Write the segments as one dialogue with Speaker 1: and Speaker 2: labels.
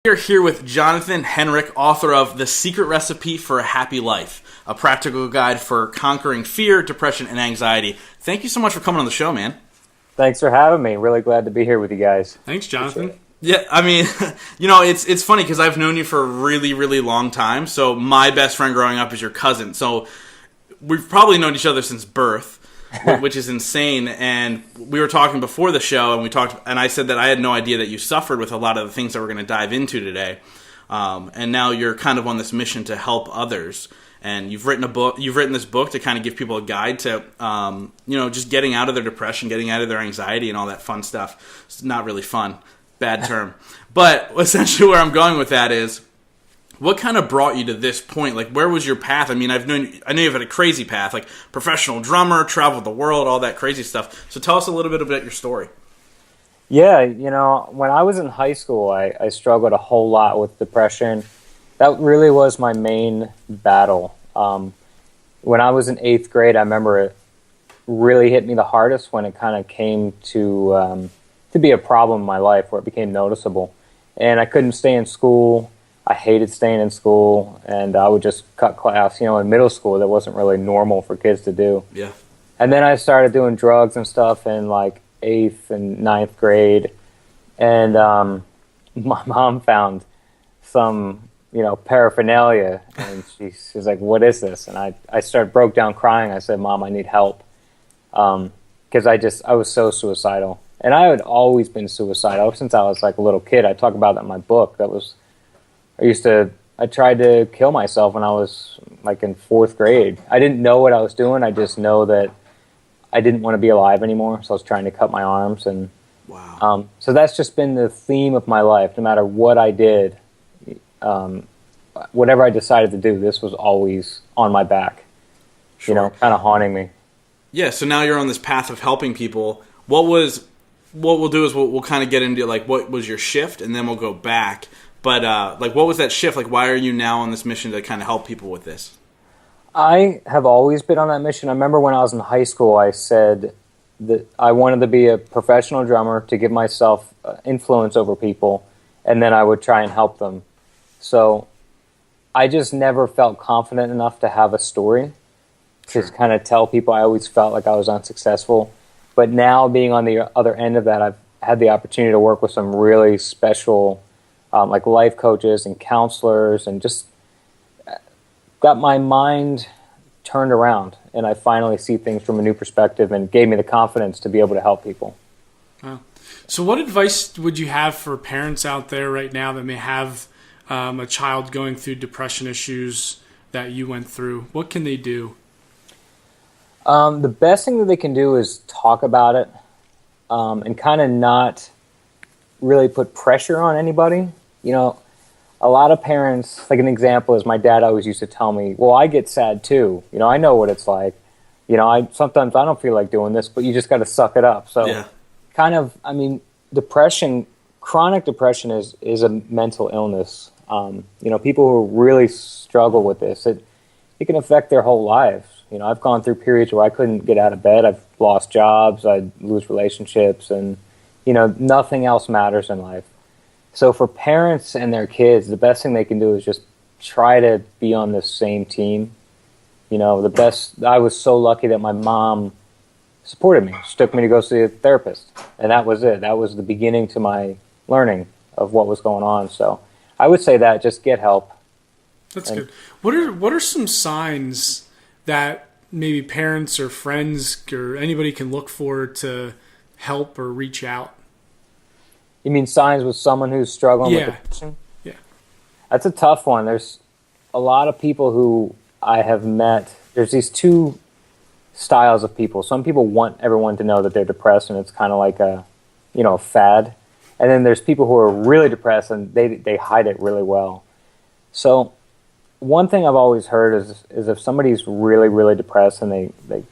Speaker 1: We are here with Jonathan Henrich, author of The Secret Recipe for a Happy Life, a practical guide for conquering fear, depression, and anxiety. Thank you so much for coming on the show, man.
Speaker 2: Thanks for having me. Really glad to be here with you guys.
Speaker 3: Thanks, Jonathan.
Speaker 1: Yeah, I mean, it's funny because I've known you for a really, really long time. So my best friend growing up is your cousin. So we've probably known each other since birth, which is insane. And we were talking before the show, and I said that I had no idea that you suffered with a lot of the things that we're going to dive into today. And now you're kind of on this mission to help others. And you've written this book to kind of give people a guide to, just getting out of their depression, getting out of their anxiety, and all that fun stuff. It's not really fun. Bad term. But essentially where I'm going with that is, what kind of brought you to this point? Like, where was your path? I mean, I know you've had a crazy path, like professional drummer, traveled the world, all that crazy stuff. So tell us a little bit about your story.
Speaker 2: Yeah, when I was in high school, I struggled a whole lot with depression. That really was my main battle. When I was in 8th grade, I remember it really hit me the hardest when it kind of came to be a problem in my life where it became noticeable. And I couldn't stay in school. I hated staying in school, and I would just cut class. In middle school, that wasn't really normal for kids to do.
Speaker 1: Yeah.
Speaker 2: And then I started doing drugs and stuff in like 8th and 9th grade. And my mom found some, paraphernalia, and she's like, "What is this?" And I broke down crying. I said, "Mom, I need help." Because I was so suicidal. And I had always been suicidal since I was like a little kid. I talk about that in my book. I tried to kill myself when I was like in 4th grade. I didn't know what I was doing. I just know that I didn't want to be alive anymore. So I was trying to cut my arms. And
Speaker 1: wow.
Speaker 2: So that's just been the theme of my life. No matter what I did, whatever I decided to do, this was always on my back,
Speaker 1: Sure.
Speaker 2: Kind of haunting me.
Speaker 1: Yeah, so now you're on this path of helping people. What we'll do is we'll kind of get into like what was your shift, and then we'll go back. But what was that shift? Like, why are you now on this mission to kind of help people with this?
Speaker 2: I have always been on that mission. I remember when I was in high school, I said that I wanted to be a professional drummer to give myself influence over people, and then I would try and help them. So I just never felt confident enough to have a story to kind of tell people. I always felt like I was unsuccessful. But now, being on the other end of that, I've had the opportunity to work with some really special like life coaches and counselors, and just got my mind turned around, and I finally see things from a new perspective, and gave me the confidence to be able to help people.
Speaker 3: Wow. So what advice would you have for parents out there right now that may have a child going through depression issues that you went through? What can they do?
Speaker 2: The best thing that they can do is talk about it, and kind of not really put pressure on anybody. A lot of parents, like an example is my dad always used to tell me, well, I get sad too. I know what it's like. Sometimes I don't feel like doing this, but you just got to suck it up. So yeah. Depression, chronic depression is a mental illness. People who really struggle with this, it can affect their whole lives. I've gone through periods where I couldn't get out of bed. I've lost jobs. I'd lose relationships, and nothing else matters in life. So for parents and their kids, the best thing they can do is just try to be on the same team. I was so lucky that my mom supported me. She took me to go see a therapist, and that was it. That was the beginning to my learning of what was going on. So I would say that just get help.
Speaker 3: That's good. What are some signs that maybe parents or friends or anybody can look for to help or reach out?
Speaker 2: You mean signs with someone who's struggling with depression?
Speaker 3: Yeah.
Speaker 2: That's a tough one. There's a lot of people who I have met. There's these two styles of people. Some people want everyone to know that they're depressed, and it's kind of like a fad. And then there's people who are really depressed, and they hide it really well. So one thing I've always heard is if somebody's really, really depressed and they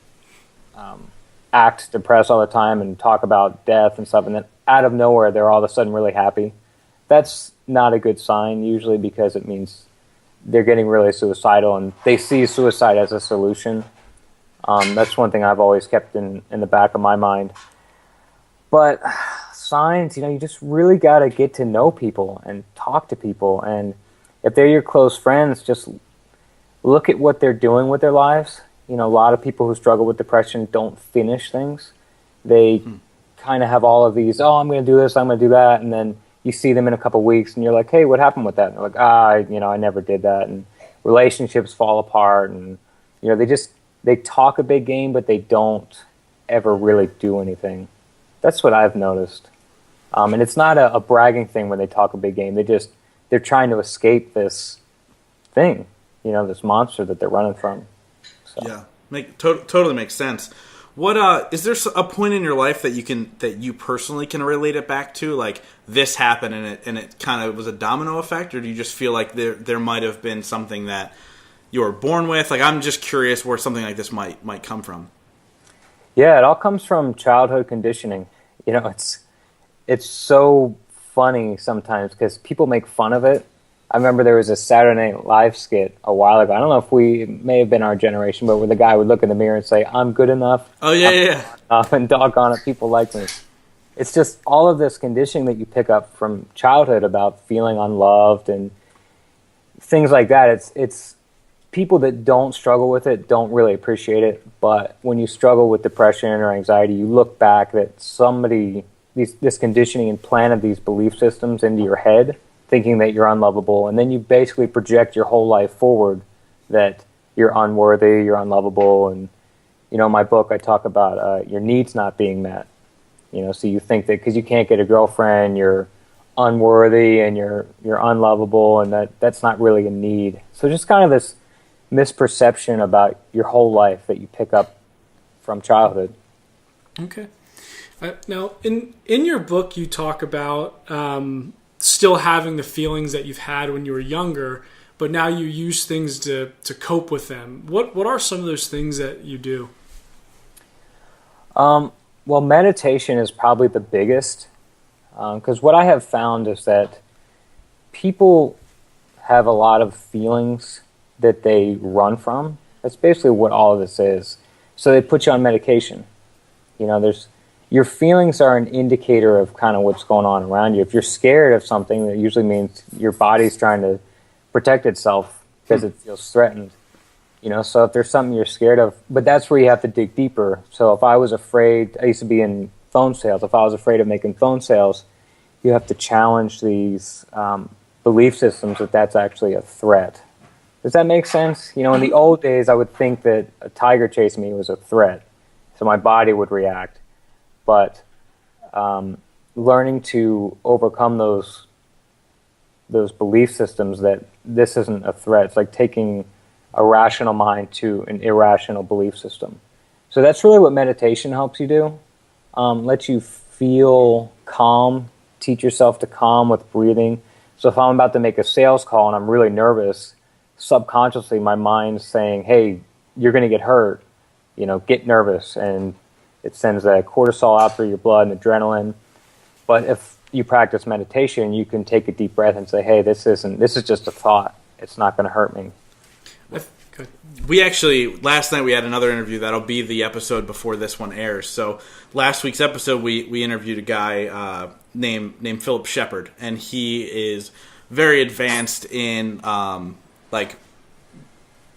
Speaker 2: act depressed all the time and talk about death and stuff, and then out of nowhere they're all of a sudden really happy, that's not a good sign usually, because it means they're getting really suicidal and they see suicide as a solution. That's one thing I've always kept in the back of my mind. But signs, you just really got to get to know people and talk to people. And if they're your close friends, just look at what they're doing with their lives. A lot of people who struggle with depression don't finish things. They kind of have all of these, I'm going to do this, I'm going to do that. And then you see them in a couple of weeks and you're like, hey, what happened with that? And they're like, I never did that. And relationships fall apart. And, they talk a big game, but they don't ever really do anything. That's what I've noticed. And it's not a bragging thing when they talk a big game. They're trying to escape this thing, this monster that they're running from. So.
Speaker 1: Yeah, totally makes sense. What is there a point in your life that you personally can relate it back to, like this happened and it kind of was a domino effect, or do you just feel like there might have been something that you were born with? Like, I'm just curious where something like this might come from.
Speaker 2: Yeah, it all comes from childhood conditioning. It's so funny sometimes because people make fun of it. I remember there was a Saturday Night Live skit a while ago. I don't know if it may have been our generation, but where the guy would look in the mirror and say, I'm good enough.
Speaker 1: Oh, yeah.
Speaker 2: And doggone it, people like me. It's just all of this conditioning that you pick up from childhood about feeling unloved and things like that. It's people that don't struggle with it don't really appreciate it. But when you struggle with depression or anxiety, you look back that this conditioning implanted these belief systems into your head, thinking that you're unlovable, and then you basically project your whole life forward that you're unworthy, you're unlovable, and in my book I talk about your needs not being met. So you think that because you can't get a girlfriend, you're unworthy and you're unlovable, and that's not really a need. So just kind of this misperception about your whole life that you pick up from childhood.
Speaker 3: Okay. Now, in your book, you talk about still having the feelings that you've had when you were younger, but now you use things to cope with them. What are some of those things that you do?
Speaker 2: Well, meditation is probably the biggest, because what I have found is that people have a lot of feelings that they run from. That's basically what all of this is. So they put you on medication. Your feelings are an indicator of kind of what's going on around you. If you're scared of something, that usually means your body's trying to protect itself because it feels threatened. So if there's something you're scared of, but that's where you have to dig deeper. So if I was afraid, I used to be in phone sales. If I was afraid of making phone sales, you have to challenge these belief systems that that's actually a threat. Does that make sense? In the old days, I would think that a tiger chasing me was a threat, so my body would react. But learning to overcome those belief systems that this isn't a threat. It's like taking a rational mind to an irrational belief system. So that's really what meditation helps you do. Lets you feel calm, teach yourself to calm with breathing. So if I'm about to make a sales call and I'm really nervous, subconsciously my mind's saying, hey, you're going to get hurt, get nervous, and it sends that cortisol out through your blood and adrenaline. But if you practice meditation, you can take a deep breath and say, hey, this is just a thought. It's not going to hurt me.
Speaker 1: We actually, last night we had another interview that'll be the episode before this one airs. So last week's episode, we interviewed a guy named Philip Shepard, and he is very advanced in like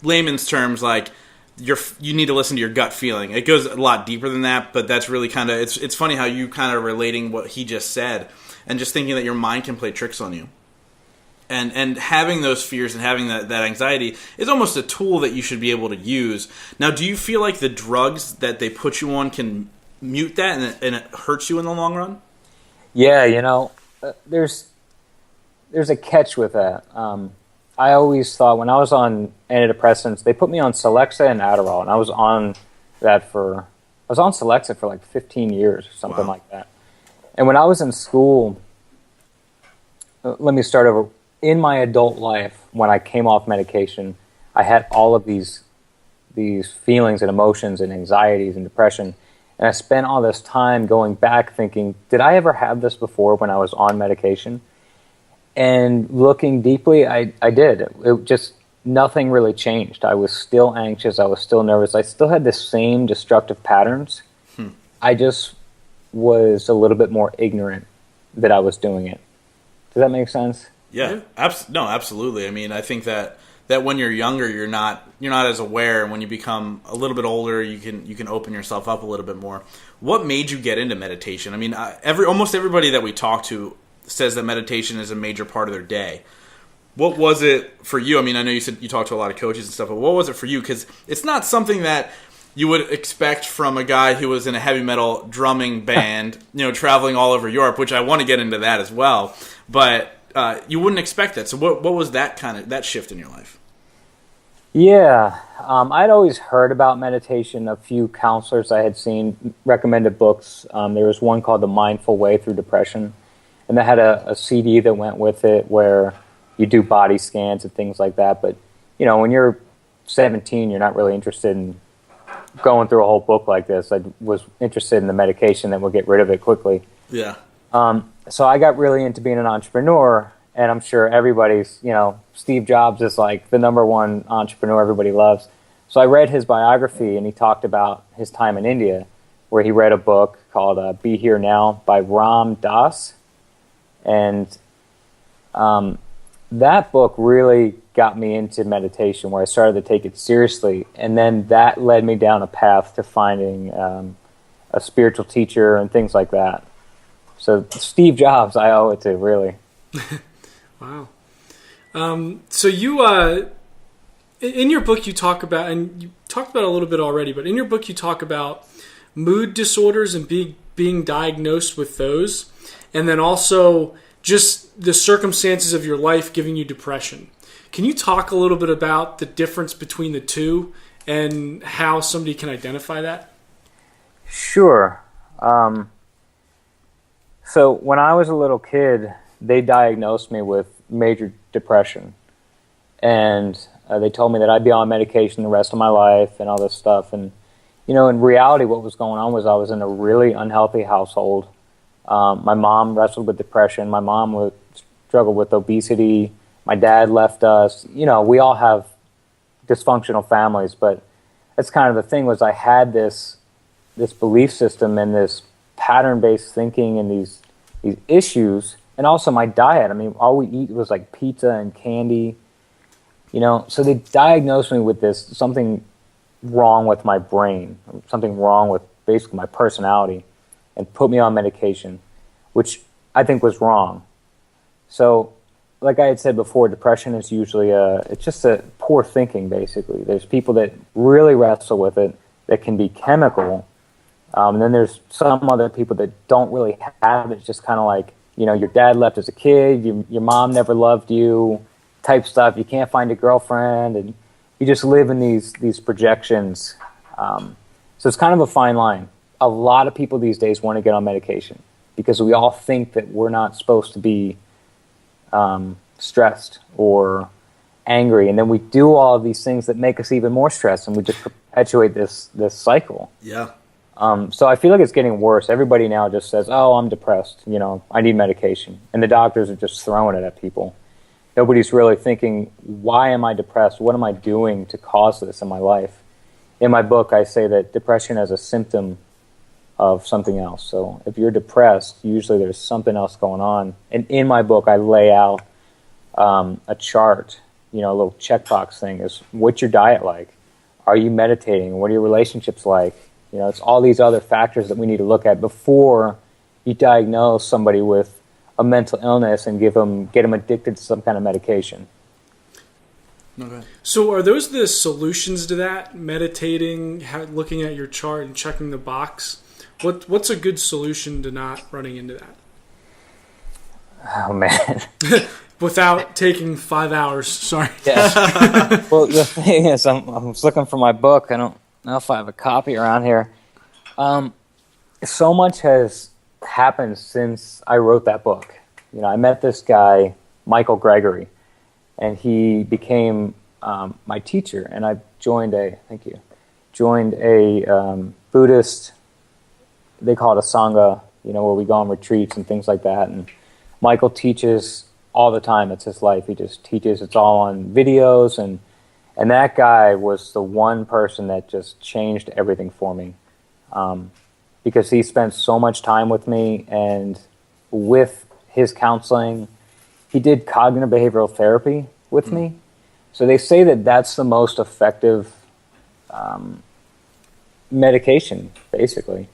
Speaker 1: layman's terms, like you need to listen to your gut feeling. It goes a lot deeper than that, but that's really kind of, it's funny how you kind of relating what he just said and just thinking that your mind can play tricks on you. And having those fears and having that anxiety is almost a tool that you should be able to use. Now, do you feel like the drugs that they put you on can mute that and it hurts you in the long run?
Speaker 2: Yeah, there's a catch with that. I always thought when I was on antidepressants, they put me on Celexa and Adderall, and I was on Celexa for like 15 years or something like that. And when I was in school, let me start over. In my adult life, when I came off medication, I had all of these feelings and emotions and anxieties and depression. And I spent all this time going back thinking, did I ever have this before when I was on medication? And looking deeply, I did. It just, nothing really changed. I was still anxious. I was still nervous. I still had the same destructive patterns. I just was a little bit more ignorant that I was doing it. Does that make sense?
Speaker 1: Yeah, no, absolutely. I mean, I think that when you're younger, you're not as aware, and when you become a little bit older, you can open yourself up a little bit more. What made you get into meditation? I mean, almost everybody that we talk to says that meditation is a major part of their day. What was it for you? I mean, I know you said you talked to a lot of coaches and stuff, but what was it for you? Because it's not something that you would expect from a guy who was in a heavy metal drumming band, traveling all over Europe, which I want to get into that as well. But you wouldn't expect that. So what was that shift in your life?
Speaker 2: Yeah, I'd always heard about meditation. A few counselors I had seen recommended books. There was one called The Mindful Way Through Depression, and that had a CD that went with it where you do body scans and things like that. But, when you're 17, you're not really interested in going through a whole book like this. I was interested in the medication that will get rid of it quickly.
Speaker 1: Yeah.
Speaker 2: So I got really into being an entrepreneur, and I'm sure everybody's, Steve Jobs is like the number one entrepreneur everybody loves. So I read his biography, and he talked about his time in India, where he read a book called Be Here Now by Ram Dass. And that book really got me into meditation, where I started to take it seriously. And then that led me down a path to finding a spiritual teacher and things like that. So Steve Jobs, I owe it to, really.
Speaker 3: Wow. So you, in your book you talk about, and you talked about it a little bit already, but in your book you talk about mood disorders and being diagnosed with those, and then also just the circumstances of your life giving you depression. Can you talk a little bit about the difference between the two and how somebody can identify that?
Speaker 2: Sure. So when I was a little kid, they diagnosed me with major depression. And they told me that I'd be on medication the rest of my life and all this stuff. And, in reality, what was going on was I was in a really unhealthy household. My mom wrestled with depression. My mom struggled with obesity. My dad left us. We all have dysfunctional families, but that's kind of the thing, was I had this belief system and this pattern-based thinking and these issues, and also my diet. I mean, all we eat was like pizza and candy, So they diagnosed me with this, something wrong with my brain, something wrong with basically my personality, and put me on medication, which I think was wrong. So, like I had said before, depression is usually it's just a poor thinking, basically. There's people that really wrestle with it that can be chemical. And then there's some other people that don't really have it. It's just kind of like, your dad left as a kid, your mom never loved you, type stuff. You can't find a girlfriend, and you just live in these projections. So it's kind of a fine line. A lot of people these days want to get on medication because we all think that we're not supposed to be stressed or angry, and then we do all of these things that make us even more stressed, and we just perpetuate this cycle.
Speaker 1: Yeah.
Speaker 2: So I feel like it's getting worse. Everybody now just says, "Oh, I'm depressed. I need medication," and the doctors are just throwing it at people. Nobody's really thinking, "Why am I depressed? What am I doing to cause this in my life?" In my book, I say that depression is a symptom of something else. So if you're depressed, usually there's something else going on. And in my book, I lay out a chart, a little checkbox thing. Is what's your diet like? Are you meditating? What are your relationships like? It's all these other factors that we need to look at before you diagnose somebody with a mental illness and get them addicted to some kind of medication.
Speaker 1: Okay.
Speaker 3: So are those the solutions to that? Meditating, looking at your chart and checking the box? What's a good solution to not running into that?
Speaker 2: Oh, man.
Speaker 3: Without taking 5 hours, sorry.
Speaker 2: Yeah. Well, the thing is, I was looking for my book. I don't know if I have a copy around here. So much has happened since I wrote that book. I met this guy, Michael Gregory, and he became my teacher. And I joined a Buddhist, they call it a sangha, where we go on retreats and things like that. And Michael teaches all the time. It's his life. He just teaches. It's all on videos, and that guy was the one person that just changed everything for me. because he spent so much time with me, and with his counseling, he did cognitive behavioral therapy with me. So they say that that's the most effective medication, basically.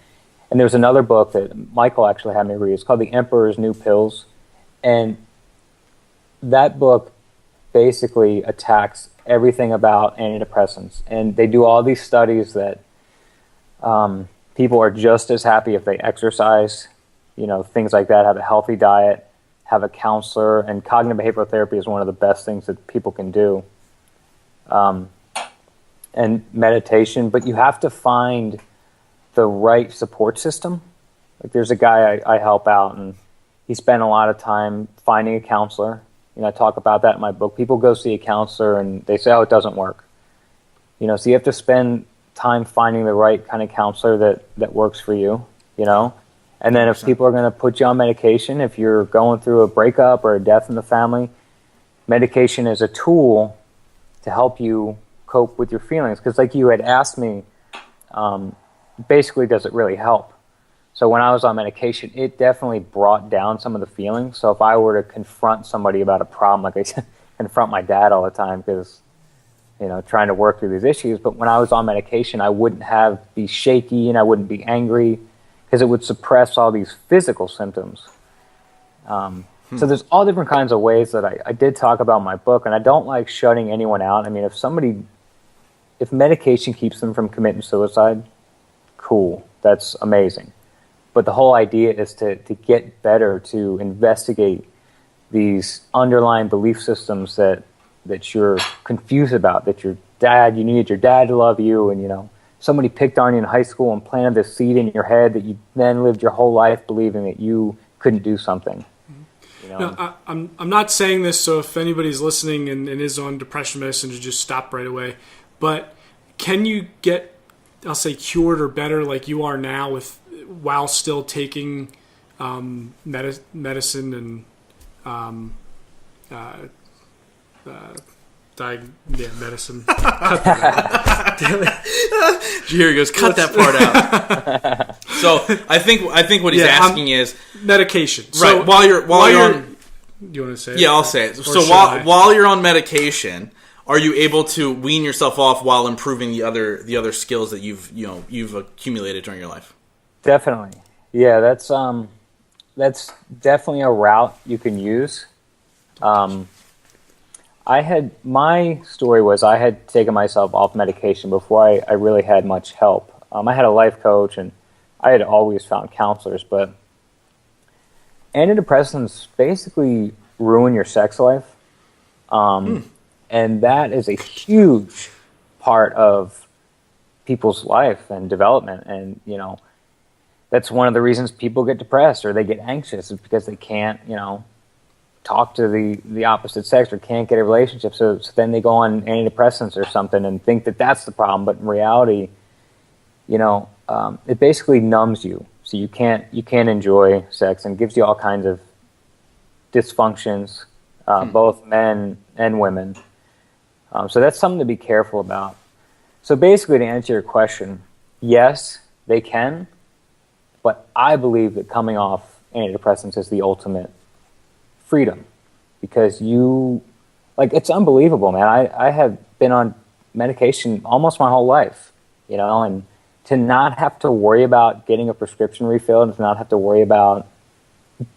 Speaker 2: And there's another book that Michael actually had me read. It's called The Emperor's New Pills. And that book basically attacks everything about antidepressants. And they do all these studies that people are just as happy if they exercise, things like that, have a healthy diet, have a counselor, and cognitive behavioral therapy is one of the best things that people can do. And meditation, but you have to find the right support system. Like there's a guy I help out, and he spent a lot of time finding a counselor. I talk about that in my book. People go see a counselor and they say, oh, it doesn't work. So you have to spend time finding the right kind of counselor that works for you, And then if people are going to put you on medication, if you're going through a breakup or a death in the family, medication is a tool to help you cope with your feelings. Because like you had asked me, basically, does it really help? So when I was on medication, it definitely brought down some of the feelings. So if I were to confront somebody about a problem, like I confront my dad all the time because, trying to work through these issues. But when I was on medication, I wouldn't be shaky and I wouldn't be angry because it would suppress all these physical symptoms. So there's all different kinds of ways that I did talk about in my book, and I don't like shutting anyone out. I mean, if medication keeps them from committing suicide, cool, that's amazing. But the whole idea is to get better, to investigate these underlying belief systems that you're confused about, that you needed your dad to love you, and somebody picked on you in high school and planted this seed in your head that you then lived your whole life believing that you couldn't do something.
Speaker 3: No, I'm not saying this, so if anybody's listening and is on depression medicine, to just stop right away. But can you get, I'll say, cured or better like you are now while still taking medicine and medicine? Cut that out.
Speaker 1: Here he goes. Cut that part out. So I think what he's asking is
Speaker 3: medication.
Speaker 1: Right. So while you're on,
Speaker 3: you want to say it?
Speaker 1: Yeah, I'll say it. So while you're on medication, are you able to wean yourself off while improving the other skills that you've accumulated during your life?
Speaker 2: Definitely. Yeah, that's definitely a route you can use. My story was I had taken myself off medication before I really had much help. I had a life coach, and I had always found counselors, but antidepressants basically ruin your sex life. And that is a huge part of people's life and development. And, that's one of the reasons people get depressed or they get anxious, is because they can't, talk to the opposite sex or can't get a relationship. So then they go on antidepressants or something and think that that's the problem. But in reality, it basically numbs you. So you can't enjoy sex, and gives you all kinds of dysfunctions, both men and women. So that's something to be careful about. So basically, to answer your question, yes, they can, but I believe that coming off antidepressants is the ultimate freedom, because it's unbelievable, man. I have been on medication almost my whole life, and to not have to worry about getting a prescription refilled, and to not have to worry about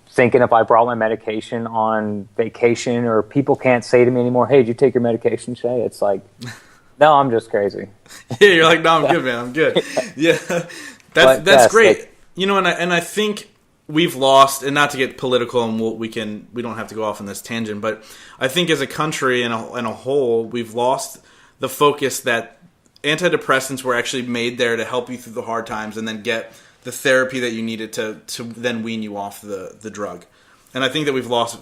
Speaker 2: thinking if I brought my medication on vacation, or people can't say to me anymore, hey, did you take your medication today? It's like, no, I'm just crazy.
Speaker 1: Yeah, you're like, no, I'm good, man. I'm good. Yeah, that's great. And I think we've lost, and not to get political, and we don't have to go off on this tangent, but I think as a country and a whole, we've lost the focus that antidepressants were actually made there to help you through the hard times, and then get the therapy that you needed to then wean you off the drug. And I think that we've lost,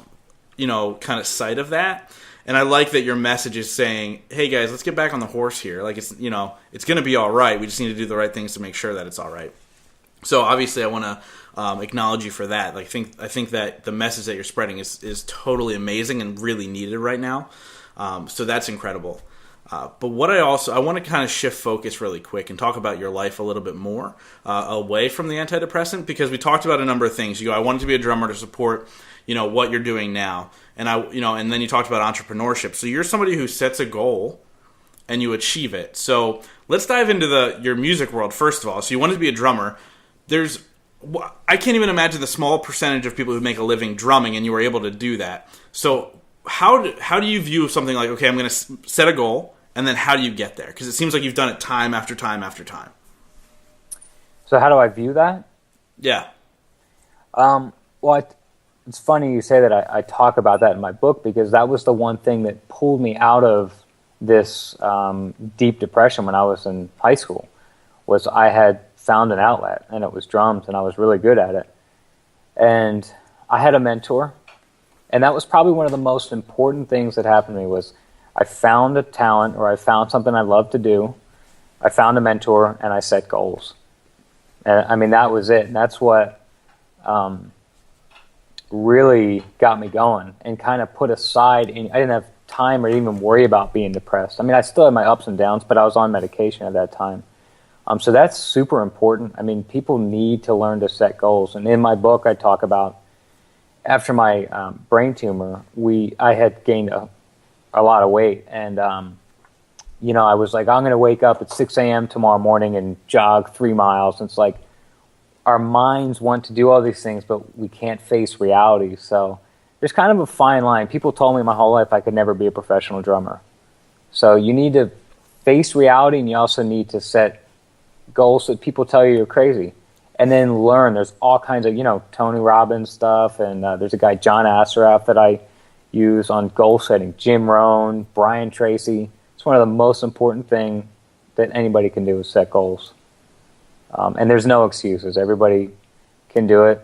Speaker 1: kind of sight of that. And I like that your message is saying, hey guys, let's get back on the horse here. Like, it's going to be all right. We just need to do the right things to make sure that it's all right. So obviously I want to acknowledge you for that. Like, I think that the message that you're spreading is totally amazing and really needed right now. So that's incredible. But what I want to kind of shift focus really quick and talk about your life a little bit more away from the antidepressant, because we talked about a number of things. You go, I wanted to be a drummer to support, what you're doing now, and and then you talked about entrepreneurship. So you're somebody who sets a goal and you achieve it. So let's dive into your music world first of all. So you wanted to be a drummer. I can't even imagine the small percentage of people who make a living drumming, and you were able to do that. So how do you view something like, okay, I'm going to set a goal, and then how do you get there? Because it seems like you've done it time after time after time.
Speaker 2: So how do I view that?
Speaker 1: Yeah.
Speaker 2: Well, it's funny you say that. I talk about that in my book, because that was the one thing that pulled me out of this deep depression when I was in high school. Was I had found an outlet, and it was drums, and I was really good at it. And I had a mentor, and that was probably one of the most important things that happened to me. Was I found a talent, or I found something I loved to do. I found a mentor, and I set goals. And I mean, that was it. And that's what really got me going, and kind of put aside. I didn't have time or even worry about being depressed. I mean, I still had my ups and downs, but I was on medication at that time. So that's super important. I mean, people need to learn to set goals. And in my book, I talk about after my brain tumor, I had gained a lot of weight. And, I was like, I'm going to wake up at 6 a.m. tomorrow morning and jog 3 miles. And it's like our minds want to do all these things, but we can't face reality. So there's kind of a fine line. People told me my whole life I could never be a professional drummer. So you need to face reality, and you also need to set goals that people tell you're crazy, and then learn. There's all kinds of Tony Robbins stuff, and there's a guy, John Assaraf, that I use on goal setting. Jim Rohn, Brian Tracy. It's one of the most important things that anybody can do is set goals, and there's no excuses. Everybody can do it.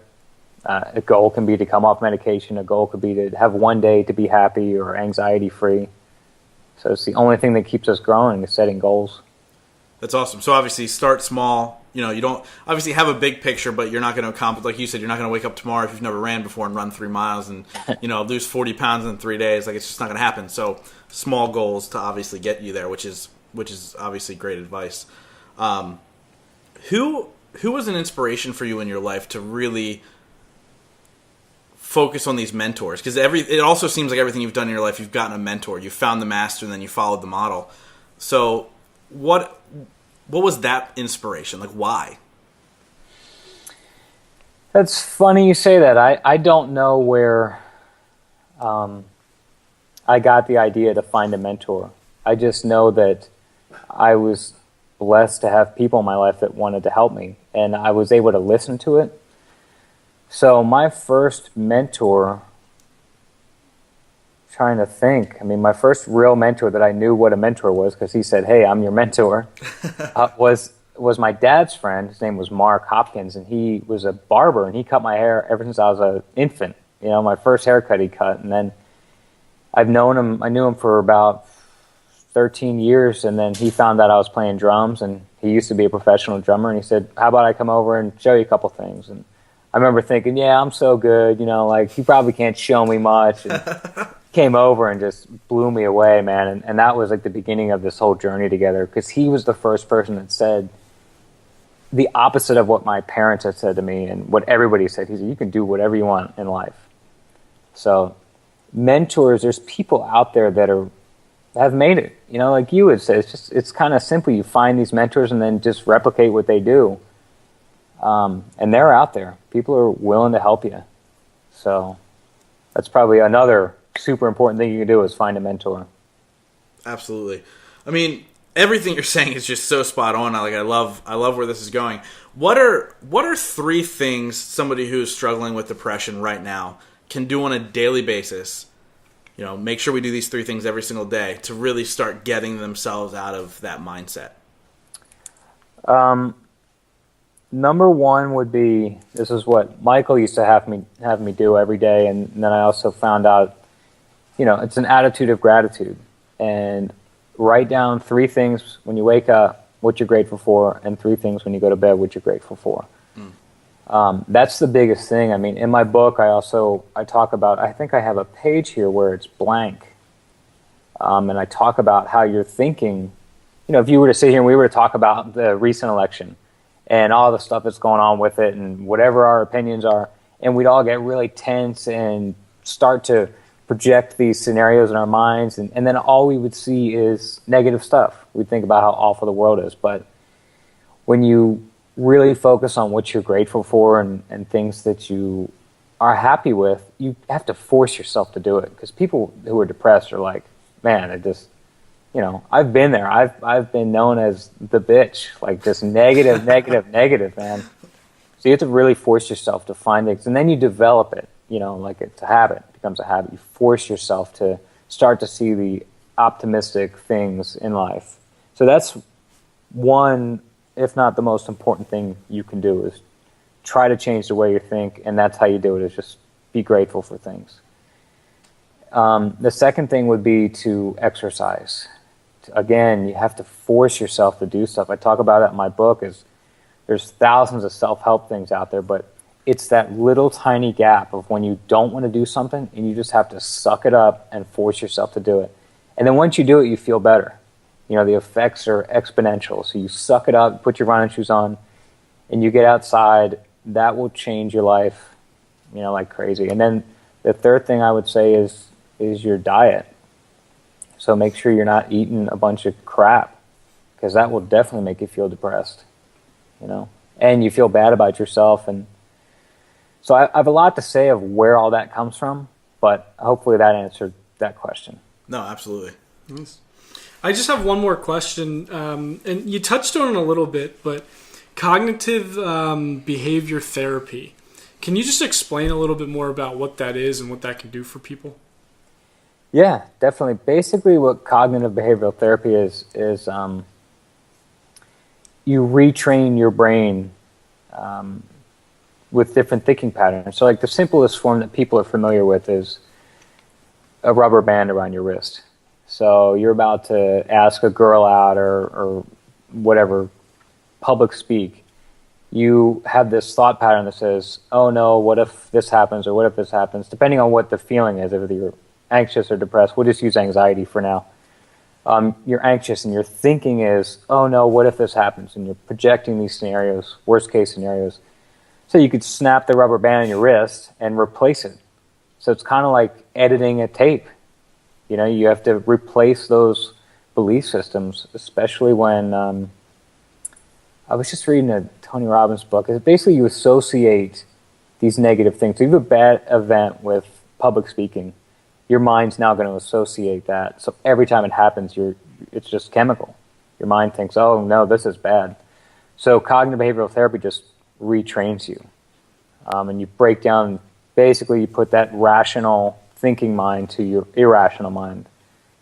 Speaker 2: A goal can be to come off medication. A goal could be to have one day to be happy or anxiety free. So it's the only thing that keeps us growing is setting goals.
Speaker 1: That's awesome. So obviously start small. You don't obviously have a big picture, but you're not going to accomplish, like you said, you're not going to wake up tomorrow if you've never ran before and run 3 miles and, lose 40 pounds in 3 days. Like, it's just not going to happen. So small goals to obviously get you there, which is obviously great advice. Who was an inspiration for you in your life to really focus on these mentors? Because it also seems like everything you've done in your life, you've gotten a mentor. You found the master, and then you followed the model. So what was that inspiration? Like, why?
Speaker 2: That's funny you say that. I don't know where I got the idea to find a mentor. I just know that I was blessed to have people in my life that wanted to help me, and I was able to listen to it. So my first mentor, trying to think. I mean, my first real mentor that I knew what a mentor was, because he said, "Hey, I'm your mentor," was my dad's friend. His name was Mark Hopkins, and he was a barber, and he cut my hair ever since I was an infant. My first haircut he cut, and then I knew him for about 13 years, and then he found out I was playing drums, and he used to be a professional drummer, and he said, "How about I come over and show you a couple things?" And I remember thinking, yeah, I'm so good, like he probably can't show me much. And came over and just blew me away, man. And that was like the beginning of this whole journey together, because he was the first person that said the opposite of what my parents had said to me and what everybody said. He said, you can do whatever you want in life. So mentors, there's people out there that have made it, like you would say. It's kind of simple. You find these mentors and then just replicate what they do. And they're out there. People are willing to help you. So that's probably another super important thing you can do is find a mentor.
Speaker 1: Absolutely. I mean, everything you're saying is just so spot on. I love where this is going. What are 3 things somebody who's struggling with depression right now can do on a daily basis? Make sure we do these 3 things every single day to really start getting themselves out of that mindset.
Speaker 2: Number 1 would be, this is what Michael used to have me do every day, and then I also found out, it's an attitude of gratitude. And write down 3 things when you wake up, what you're grateful for, and 3 things when you go to bed, what you're grateful for. That's the biggest thing. I mean, in my book, I talk about, I think I have a page here where it's blank. And I talk about how you're thinking. You know, if you were to sit here and we were to talk about the recent election and all the stuff that's going on with it and whatever our opinions are, and we'd all get really tense and start to project these scenarios in our minds, and then all we would see is negative stuff. We'd think about how awful the world is. But when you really focus on what you're grateful for and things that you are happy with, you have to force yourself to do it. Because people who are depressed are like, man, it just, you know, I've been there. I've been known as the bitch, like just negative, negative, man. So you have to really force yourself to find things, and then you develop it. You know, like it's a habit. It becomes a habit. You force yourself to start to see the optimistic things in life. So that's one, if not the most important thing you can do, is try to change the way you think, and that's how you do it, is just be grateful for things. The second thing would be to exercise. Again, you have to force yourself to do stuff. I talk about it in my book. Is there's thousands of self-help things out there, but it's that little tiny gap of when you don't want to do something and you just have to suck it up and force yourself to do it. And then once you do it, you feel better. You know, the effects are exponential. So you suck it up, put your running shoes on, and you get outside. That will change your life, you know, like crazy. And then the third thing I would say is your diet. So make sure you're not eating a bunch of crap, because that will definitely make you feel depressed, you know, and you feel bad about yourself. And so I have a lot to say of where all that comes from, but hopefully that answered that question.
Speaker 1: No, absolutely.
Speaker 3: Nice. I just have one more question, and you touched on it a little bit, but cognitive behavior therapy. Can you just explain a little bit more about what that is and what that can do for people?
Speaker 2: Yeah, definitely. Basically, what cognitive behavioral therapy is you retrain your brain with different thinking patterns. So, like, the simplest form that people are familiar with is a rubber band around your wrist. So you're about to ask a girl out or whatever, public speak. You have this thought pattern that says, oh no, what if this happens, or what if this happens, depending on what the feeling is, if you're anxious or depressed. We'll just use anxiety for now. You're anxious and your thinking is, oh no, what if this happens? And you're projecting these scenarios, worst case scenarios. So you could snap the rubber band on your wrist and replace it. So it's kind of like editing a tape. You know, you have to replace those belief systems, especially when I was just reading a Tony Robbins book. It's basically you associate these negative things. So you have a bad event with public speaking, your mind's now going to associate that. So every time it happens, it's just chemical. Your mind thinks, oh no, this is bad. So cognitive behavioral therapy just retrains you. And you break down, basically you put that rational thinking mind to your irrational mind.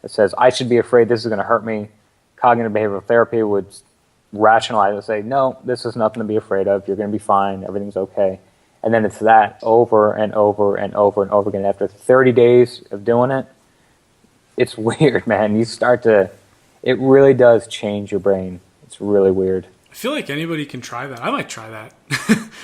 Speaker 2: It says, I should be afraid this is going to hurt me. Cognitive behavioral therapy would rationalize and say, no, this is nothing to be afraid of. You're going to be fine. Everything's okay. And then it's that over and over and over and over again. After 30 days of doing it, it's weird, man. You start to, it really does change your brain. It's really weird.
Speaker 3: I feel like anybody can try that. I might try that.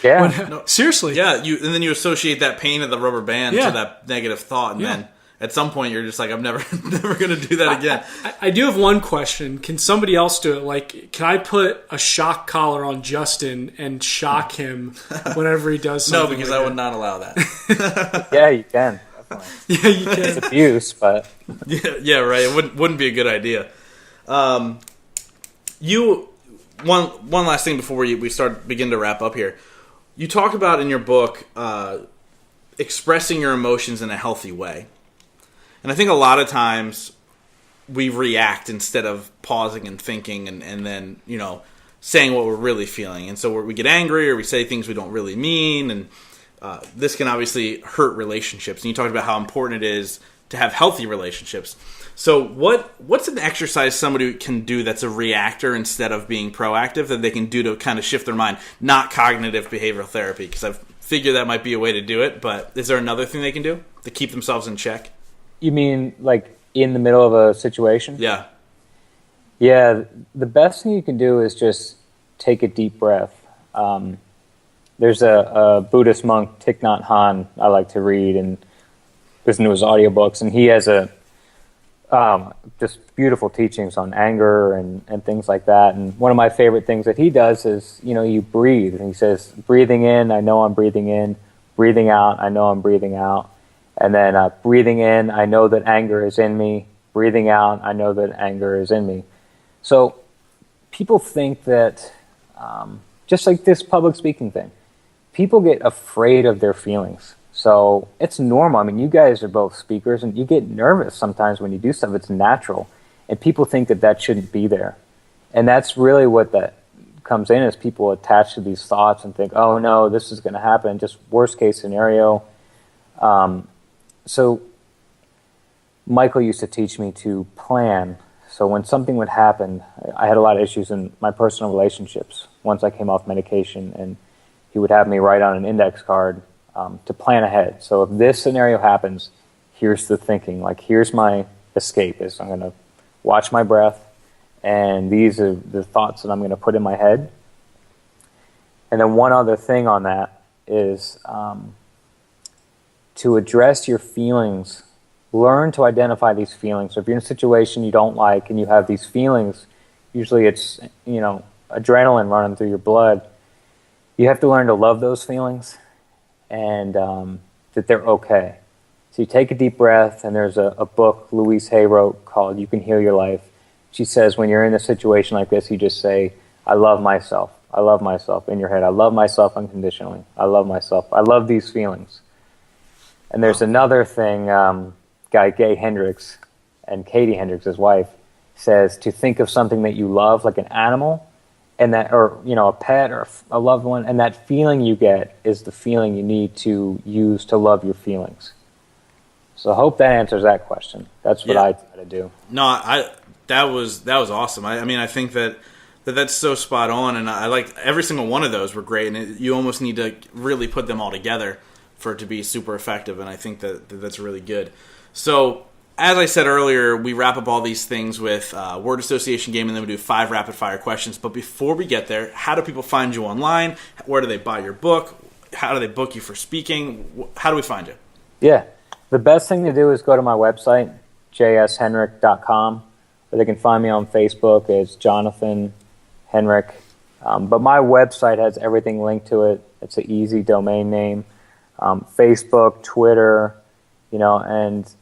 Speaker 2: Yeah.
Speaker 3: No, seriously.
Speaker 1: Yeah, and then you associate that pain of the rubber band to that negative thought, and then at some point you're just like, I'm never going to do that again.
Speaker 3: I do have one question. Can somebody else do it? Like, can I put a shock collar on Justin and shock him whenever he does something?
Speaker 1: No, because
Speaker 3: like
Speaker 1: I would not allow that.
Speaker 2: Yeah, you can. Definitely.
Speaker 3: Yeah, you can.
Speaker 2: It's abuse, but
Speaker 1: yeah, right. It wouldn't be a good idea. One last thing before we begin to wrap up here. You talk about in your book expressing your emotions in a healthy way. And I think a lot of times we react instead of pausing and thinking and then, you know, saying what we're really feeling. And so we get angry or we say things we don't really mean. And this can obviously hurt relationships. And you talked about how important it is to have healthy relationships. So what's an exercise somebody can do that's a reactor instead of being proactive that they can do to kind of shift their mind? Not cognitive behavioral therapy, because I've figured that might be a way to do it. But is there another thing they can do to keep themselves in check?
Speaker 2: You mean like in the middle of a situation?
Speaker 1: Yeah.
Speaker 2: Yeah, the best thing you can do is just take a deep breath. There's a Buddhist monk, Thich Nhat Hanh, I like to read and listen to his audiobooks, and he has a Just beautiful teachings on anger and things like that. And one of my favorite things that he does is, you breathe. And he says, breathing in, I know I'm breathing in. Breathing out, I know I'm breathing out. And then breathing in, I know that anger is in me. Breathing out, I know that anger is in me. So people think that, just like this public speaking thing, people get afraid of their feelings. So it's normal. I mean, you guys are both speakers, and you get nervous sometimes when you do stuff. It's natural. And people think that that shouldn't be there. And that's really what that comes in, is people attach to these thoughts and think, oh, no, this is going to happen. Just worst case scenario. So Michael used to teach me to plan. So when something would happen, I had a lot of issues in my personal relationships once I came off medication, and he would have me write on an index card to plan ahead. So if this scenario happens, here's the thinking. Like, here's my escape, is I'm going to watch my breath, and these are the thoughts that I'm going to put in my head. And then one other thing on that is to address your feelings. Learn to identify these feelings. So if you're in a situation you don't like and you have these feelings, usually it's, adrenaline running through your blood. You have to learn to love those feelings, and that they're okay. So you take a deep breath, and there's a book Louise Hay wrote called You Can Heal Your Life. She says when you're in a situation like this, you just say, I love myself. I love myself in your head. I love myself unconditionally. I love myself. I love these feelings. And there's another thing, guy Gay Hendricks and Katie Hendricks, his wife, says to think of something that you love, like an animal, and that, or a pet or a loved one, and that feeling you get is the feeling you need to use to love your feelings. So I hope that answers that question. That's what I try to do.
Speaker 1: No, that was awesome. I mean, I think that's so spot on, and I like every single one of those were great, and you almost need to really put them all together for it to be super effective, and I think that's really good. So, as I said earlier, we wrap up all these things with word association game, and then we do 5 rapid-fire questions. But before we get there, how do people find you online? Where do they buy your book? How do they book you for speaking? How do we find you?
Speaker 2: Yeah. The best thing to do is go to my website, jshenrich.com, or they can find me on Facebook as Jonathan Henrich. But my website has everything linked to it. It's an easy domain name. Facebook, Twitter, and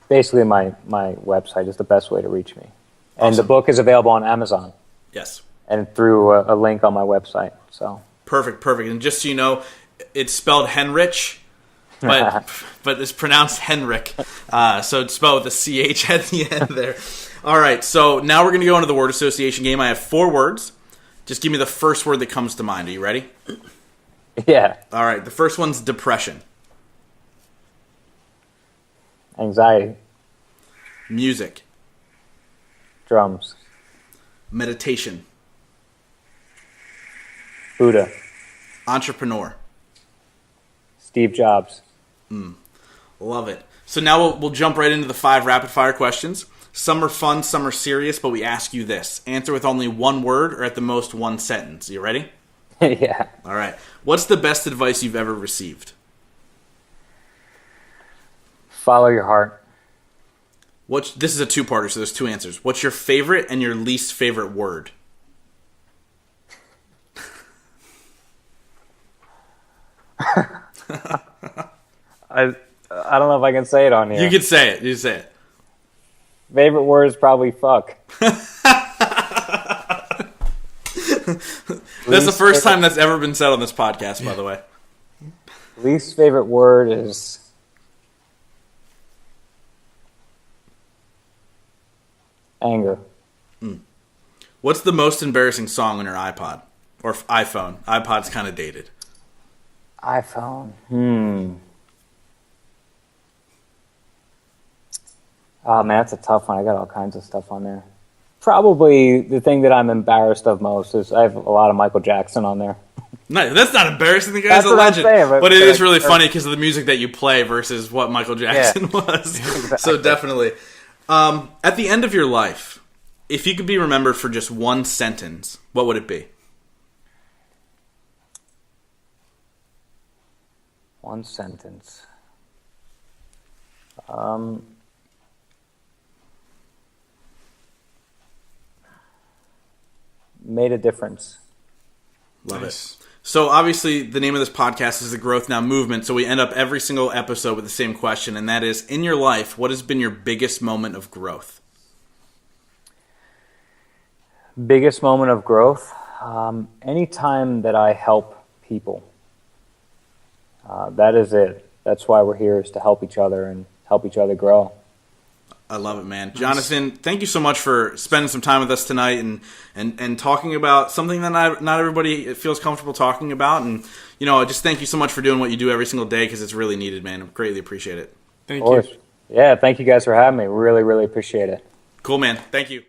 Speaker 2: basically my website is the best way to reach me. And
Speaker 1: awesome.
Speaker 2: The book is available on Amazon.
Speaker 1: Yes.
Speaker 2: And through a link on my website. So
Speaker 1: Perfect. And just so you know, it's spelled Henrich, but it's pronounced Henrich. So it's spelled with a CH at the end there. All right, so now we're going to go into the word association game. I have 4 words. Just give me the first word that comes to mind. Are you ready?
Speaker 2: Yeah.
Speaker 1: All right, the first one's depression.
Speaker 2: Anxiety.
Speaker 1: Music.
Speaker 2: Drums.
Speaker 1: Meditation.
Speaker 2: Buddha.
Speaker 1: Entrepreneur.
Speaker 2: Steve Jobs.
Speaker 1: Love it. So now we'll jump right into the 5 rapid-fire questions. Some are fun, some are serious, but we ask you this. Answer with only one word or at the most one sentence. You ready?
Speaker 2: Yeah.
Speaker 1: All right. What's the best advice you've ever received?
Speaker 2: Follow your heart.
Speaker 1: This is a 2-parter, so there's 2 answers. What's your favorite and your least favorite word?
Speaker 2: I don't know if I can say it on here.
Speaker 1: You can say it. You say it.
Speaker 2: Favorite word is probably fuck.
Speaker 1: That's the first time that's ever been said on this podcast, by the way.
Speaker 2: Least favorite word is anger.
Speaker 1: What's the most embarrassing song on your iPod? Or iPhone? iPod's kind of dated.
Speaker 2: iPhone. Oh, man, that's a tough one. I got all kinds of stuff on there. Probably the thing that I'm embarrassed of most is I have a lot of Michael Jackson on there.
Speaker 1: No, that's not embarrassing. The guy's a legend. But it is really funny because of the music that you play versus what Michael Jackson was. Exactly. So definitely. At the end of your life, if you could be remembered for just one sentence, what would it be?
Speaker 2: One sentence. made a difference.
Speaker 1: Love
Speaker 3: Nice.
Speaker 1: it. So obviously the name of this podcast is the Growth Now Movement. So we end up every single episode with the same question, and that is, in your life, what has been your biggest moment of growth?
Speaker 2: Biggest moment of growth? Anytime that I help people. That is it. That's why we're here, is to help each other and help each other grow.
Speaker 1: I love it, man. Jonathan, thank you so much for spending some time with us tonight and talking about something that not everybody feels comfortable talking about. And, just thank you so much for doing what you do every single day, because it's really needed, man. I greatly appreciate it.
Speaker 3: Thank you.
Speaker 2: Yeah, thank you guys for having me. Really, really appreciate it.
Speaker 1: Cool, man. Thank you.